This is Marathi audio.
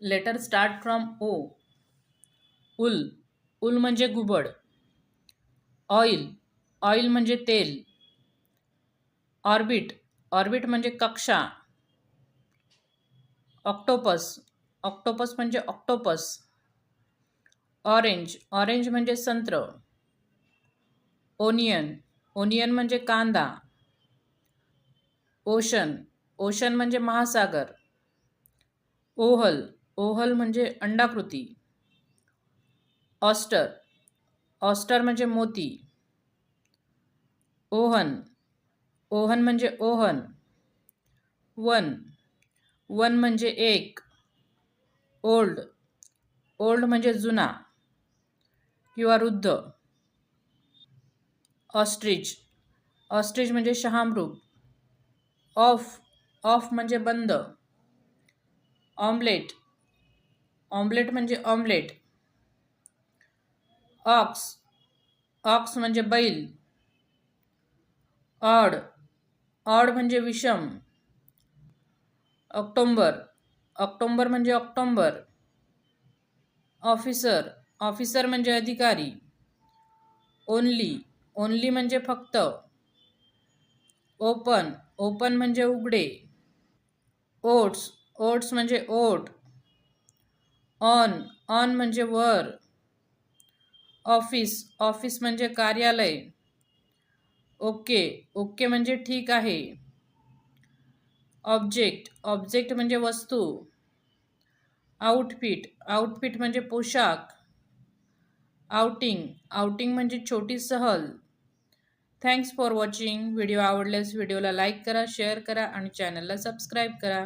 Letter start from O. Owl. Owl म्हणजे घुबड. ऑइल. ऑइल म्हणजे तेल. ऑर्बिट. ऑर्बिट म्हणजे कक्षा. ऑक्टोपस. ऑक्टोपस म्हणजे ऑक्टोपस. ऑरेंज. ऑरेंज म्हणजे संत्र. ओनियन. ओनियन म्हणजे कांदा. ओशन. ओशन म्हणजे महासागर. ओहल. ओहल म्हणजे अंडाकृती. ऑस्टर. ऑस्टर म्हणजे मोती. ओहन. ओहन म्हणजे ओहन. वन. वन म्हणजे एक. ओल्ड. ओल्ड म्हणजे जुना किंवा वृद्ध. ऑस्ट्रिच. ऑस्ट्रिच म्हणजे शहामृग. ऑफ. ऑफ म्हणजे बंद. ऑमलेट. ऑमलेट म्हणजे ऑमलेट. ऑक्स. ऑक्स म्हणजे बैल. ऑड. ऑड म्हणजे विषम. ऑक्टोंबर. ऑक्टोंबर म्हणजे ऑक्टोंबर. ऑफिसर. ऑफिसर म्हणजे अधिकारी. ओनली. ओनली म्हणजे फक्त. ओपन. ओपन म्हणजे उघडे. ओट्स. ओट्स म्हणजे ओट. ऑन. ऑन म्हणजे वर. ऑफिस. ऑफिस म्हणजे कार्यालय. ओके. ओके म्हणजे ठीक आहे. ऑब्जेक्ट. ऑब्जेक्ट म्हणजे वस्तू. आउटफिट. आउटफिट म्हणजे पोशाख. आउटिंग. आउटिंग म्हणजे छोटी सहल. Thanks for watching. व्हिडिओ आवडल्यास व्हिडिओला लाईक करा, शेअर करा आणि चॅनलला सबस्क्राईब करा.